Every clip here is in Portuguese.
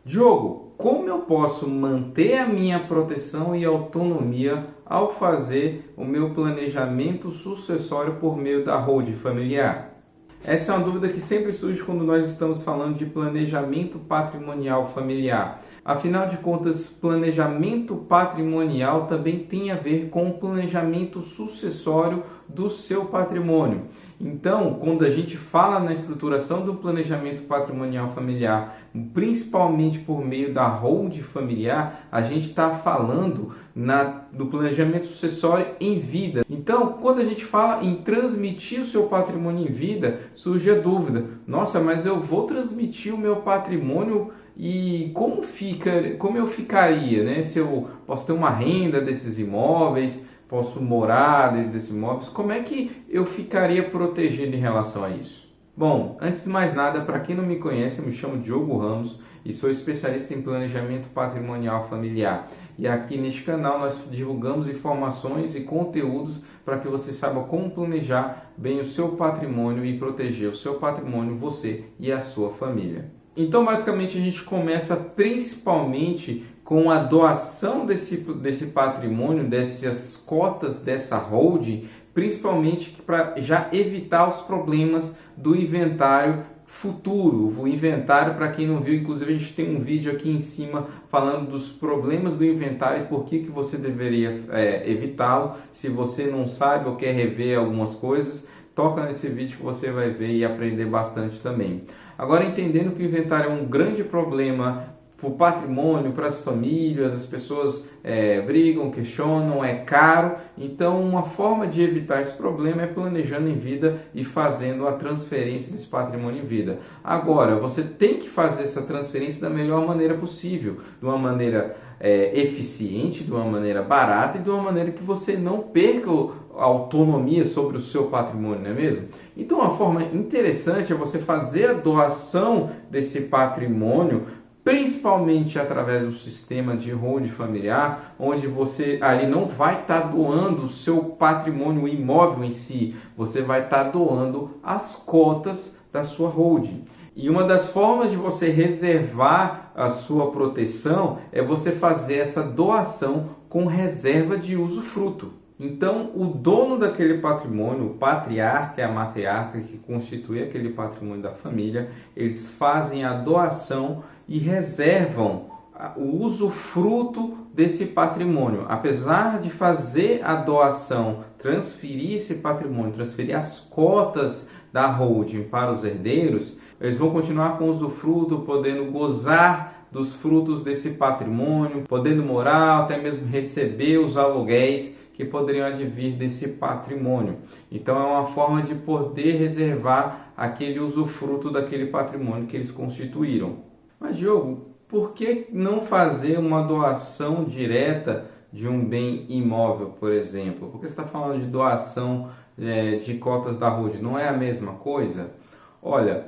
Diogo, como eu posso manter a minha proteção e autonomia ao fazer o meu planejamento sucessório por meio da holding familiar? Essa é uma dúvida que sempre surge quando nós estamos falando de planejamento patrimonial familiar. Afinal de contas, planejamento patrimonial também tem a ver com o planejamento sucessório do seu patrimônio. Então, quando a gente fala na estruturação do planejamento patrimonial familiar, principalmente por meio da holding familiar, a gente está falando do planejamento sucessório em vida. Então, quando a gente fala em transmitir o seu patrimônio em vida, surge a dúvida: nossa, mas eu vou transmitir o meu patrimônio e como eu ficaria, né? Se eu posso ter uma renda desses imóveis, posso morar dentro desses imóveis, como é que eu ficaria protegido em relação a isso? Bom, antes de mais nada, para quem não me conhece, eu me chamo Diogo Ramos e sou especialista em planejamento patrimonial familiar. E aqui neste canal nós divulgamos informações e conteúdos para que você saiba como planejar bem o seu patrimônio e proteger o seu patrimônio, você e a sua família. Então, basicamente, a gente começa principalmente com a doação desse patrimônio, dessas cotas dessa holding, principalmente para já evitar os problemas do inventário futuro. O inventário, para quem não viu, inclusive a gente tem um vídeo aqui em cima falando dos problemas do inventário e por que você deveria evitá-lo. Se você não sabe ou quer rever algumas coisas, toca nesse vídeo que você vai ver e aprender bastante também. Agora, entendendo que o inventário é um grande problema para o patrimônio, para as famílias, as pessoas brigam, questionam, é caro. Então, uma forma de evitar esse problema é planejando em vida e fazendo a transferência desse patrimônio em vida. Agora, você tem que fazer essa transferência da melhor maneira possível, de uma maneira eficiente, de uma maneira barata e de uma maneira que você não perca a autonomia sobre o seu patrimônio, não é mesmo? Então, uma forma interessante é você fazer a doação desse patrimônio, principalmente através do sistema de holding familiar, onde você ali não vai estar doando o seu patrimônio imóvel em si, você vai estar doando as cotas da sua holding. E uma das formas de você reservar a sua proteção é você fazer essa doação com reserva de usufruto. Então, o dono daquele patrimônio, o patriarca e a matriarca que constitui aquele patrimônio da família, eles fazem a doação e reservam o usufruto desse patrimônio. Apesar de fazer a doação, transferir esse patrimônio, transferir as cotas da holding para os herdeiros, eles vão continuar com o usufruto, podendo gozar dos frutos desse patrimônio, podendo morar, até mesmo receber os aluguéis que poderiam advir desse patrimônio. Então é uma forma de poder reservar aquele usufruto daquele patrimônio que eles constituíram. Mas Diogo, por que não fazer uma doação direta de um bem imóvel, por exemplo? Porque você está falando de doação de cotas da holding, não é a mesma coisa? Olha,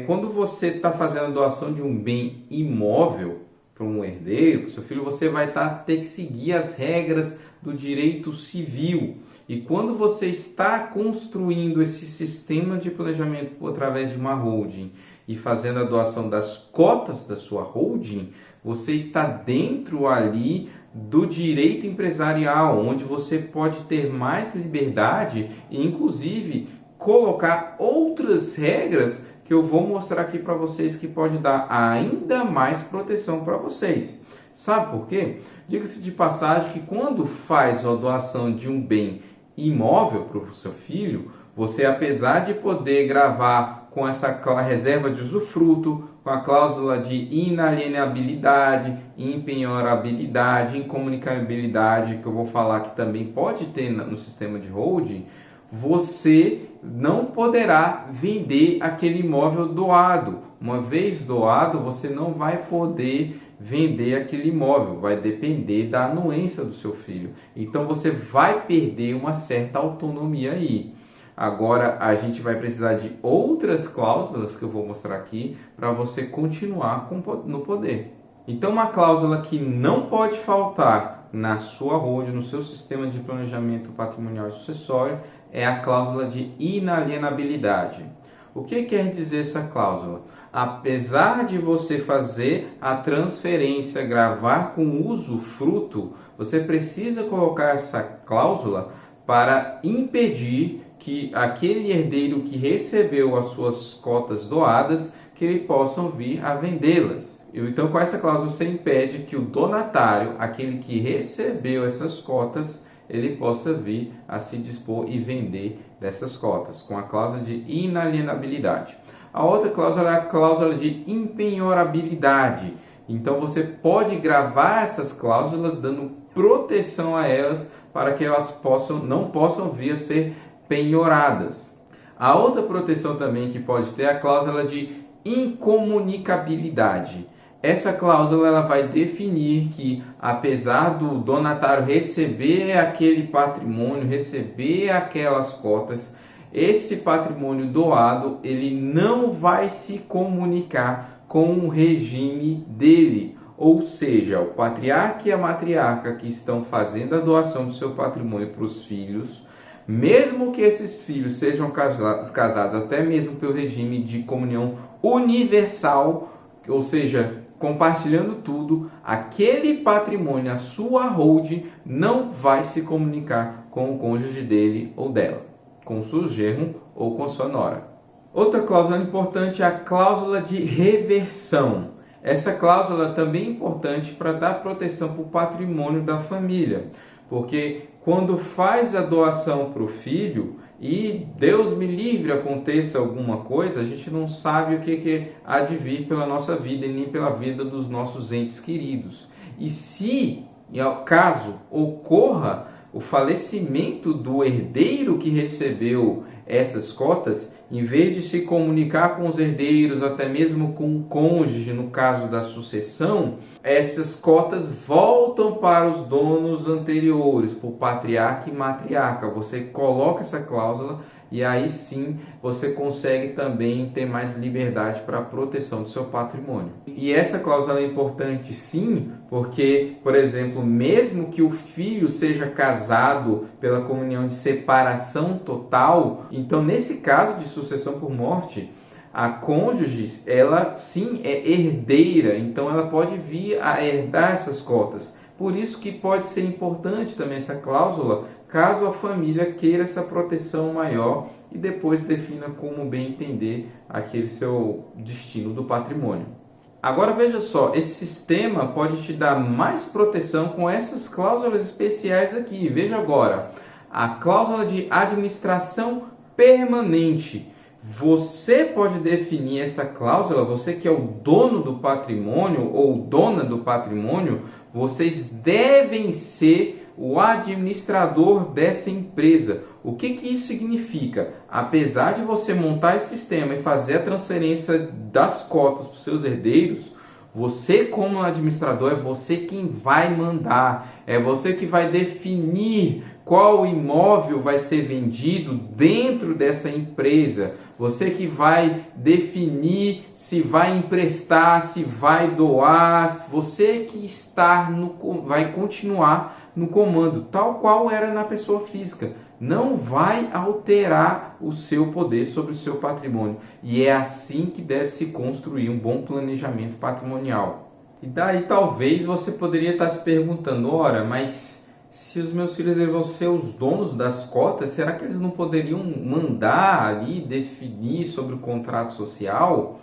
quando você está fazendo a doação de um bem imóvel para um herdeiro, para o seu filho, você vai ter que seguir as regras do direito civil. E quando você está construindo esse sistema de planejamento através de uma holding e fazendo a doação das cotas da sua holding, você está dentro ali do direito empresarial, onde você pode ter mais liberdade e inclusive colocar outras regras que eu vou mostrar aqui para vocês que pode dar ainda mais proteção para vocês. Sabe por quê? Diga-se de passagem que quando faz a doação de um bem imóvel para o seu filho, você, apesar de poder gravar com essa reserva de usufruto, com a cláusula de inalienabilidade, impenhorabilidade, incomunicabilidade, que eu vou falar que também pode ter no sistema de holding, você não poderá vender aquele imóvel doado. Uma vez doado, você não vai poder vender aquele imóvel, vai depender da anuência do seu filho. Então você vai perder uma certa autonomia aí. Agora a gente vai precisar de outras cláusulas que eu vou mostrar aqui para você continuar no poder. Então uma cláusula que não pode faltar na sua holding, no seu sistema de planejamento patrimonial e sucessório, é a cláusula de inalienabilidade. O que quer dizer essa cláusula? apesar de você fazer a transferência, gravar com usufruto, você precisa colocar essa cláusula para impedir que aquele herdeiro que recebeu as suas cotas doadas, que ele possam vir a vendê-las. Então, com essa cláusula, você impede que o donatário, aquele que recebeu essas cotas, ele possa vir a se dispor e vender dessas cotas, com a cláusula de inalienabilidade. A outra cláusula é a cláusula de impenhorabilidade. Então, você pode gravar essas cláusulas, dando proteção a elas, para que elas não possam vir a ser penhoradas. A outra proteção também que pode ter é a cláusula de incomunicabilidade. Essa cláusula ela vai definir que, apesar do donatário receber aquele patrimônio, receber aquelas cotas, esse patrimônio doado ele não vai se comunicar com o regime dele. Ou seja, o patriarca e a matriarca que estão fazendo a doação do seu patrimônio para os filhos, mesmo que esses filhos sejam casados até mesmo pelo regime de comunhão universal, ou seja, compartilhando tudo, aquele patrimônio, a sua holding, não vai se comunicar com o cônjuge dele ou dela, com o seu genro ou com sua nora. Outra cláusula importante é a cláusula de reversão. Essa cláusula também é importante para dar proteção para o patrimônio da família, porque quando faz a doação para o filho e Deus me livre aconteça alguma coisa, a gente não sabe o que há de vir pela nossa vida e nem pela vida dos nossos entes queridos. E se, caso ocorra o falecimento do herdeiro que recebeu essas cotas, em vez de se comunicar com os herdeiros, até mesmo com o cônjuge, no caso da sucessão, essas cotas voltam para os donos anteriores, por patriarca e matriarca. Você coloca essa cláusula e aí sim você consegue também ter mais liberdade para a proteção do seu patrimônio. E essa cláusula é importante sim, porque, por exemplo, mesmo que o filho seja casado pela comunhão de separação total, então nesse caso de sucessão por morte, a cônjuge, ela sim é herdeira, então ela pode vir a herdar essas cotas. Por isso que pode ser importante também essa cláusula, caso a família queira essa proteção maior e depois defina como bem entender aquele seu destino do patrimônio. Agora veja só, esse sistema pode te dar mais proteção com essas cláusulas especiais aqui. Veja agora, a cláusula de administração permanente. Você pode definir essa cláusula, você que é o dono do patrimônio ou dona do patrimônio, vocês devem ser o administrador dessa empresa. O que isso significa? Apesar de você montar esse sistema e fazer a transferência das cotas para os seus herdeiros, você como administrador é você quem vai mandar, é você que vai definir qual imóvel vai ser vendido dentro dessa empresa, você que vai definir se vai emprestar, se vai doar, você que vai continuar no comando, tal qual era na pessoa física. Não vai alterar o seu poder sobre o seu patrimônio. E é assim que deve se construir um bom planejamento patrimonial. E daí talvez você poderia estar se perguntando, ora, mas se os meus filhos vão ser os donos das cotas, será que eles não poderiam mandar ali, definir sobre o contrato social?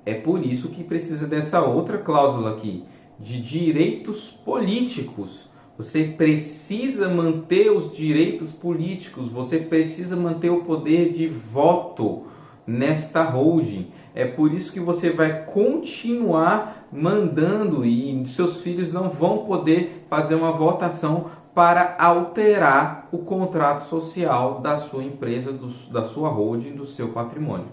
É por isso que precisa dessa outra cláusula aqui, de direitos políticos. Você precisa manter os direitos políticos, você precisa manter o poder de voto nesta holding. É por isso que você vai continuar mandando e seus filhos não vão poder fazer uma votação para alterar o contrato social da sua empresa, da sua holding, do seu patrimônio.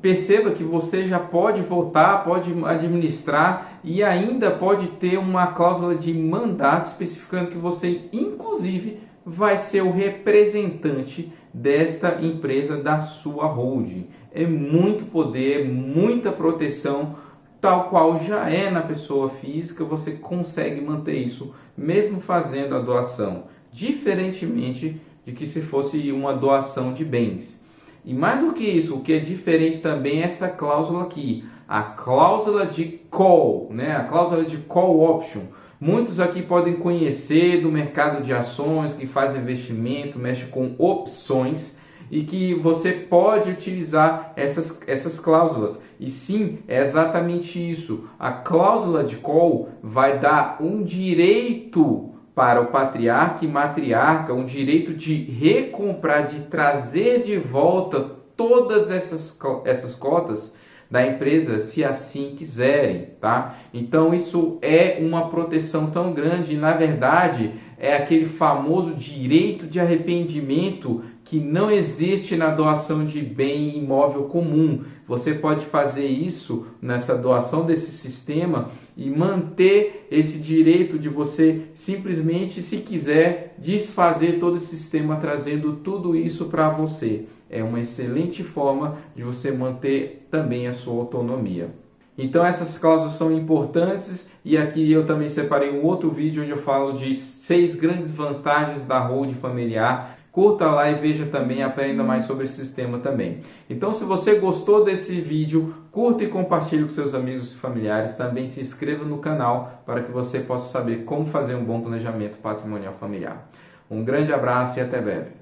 Perceba que você já pode votar, pode administrar e ainda pode ter uma cláusula de mandato especificando que você, inclusive, vai ser o representante desta empresa da sua holding. É muito poder, muita proteção, tal qual já é na pessoa física, você consegue manter isso mesmo fazendo a doação, diferentemente de que se fosse uma doação de bens. E mais do que isso, o que é diferente também é essa cláusula aqui. a cláusula de call, né? A cláusula de call option. Muitos aqui podem conhecer do mercado de ações, que faz investimento, mexe com opções e que você pode utilizar essas cláusulas. E sim, é exatamente isso. A cláusula de call vai dar um direito para o patriarca e matriarca, um direito de recomprar, de trazer de volta todas essas cotas da empresa, se assim quiserem, tá? Então isso é uma proteção tão grande, e na verdade é aquele famoso direito de arrependimento que não existe na doação de bem imóvel comum. Você pode fazer isso nessa doação desse sistema e manter esse direito de você simplesmente, se quiser, desfazer todo esse sistema, trazendo tudo isso para você. É uma excelente forma de você manter também a sua autonomia. Então essas cláusulas são importantes, e aqui eu também separei um outro vídeo onde eu falo de 6 grandes vantagens da holding familiar. Curta lá e veja também, aprenda mais sobre esse sistema também. Então, se você gostou desse vídeo, curta e compartilhe com seus amigos e familiares. Também se inscreva no canal para que você possa saber como fazer um bom planejamento patrimonial familiar. Um grande abraço e até breve.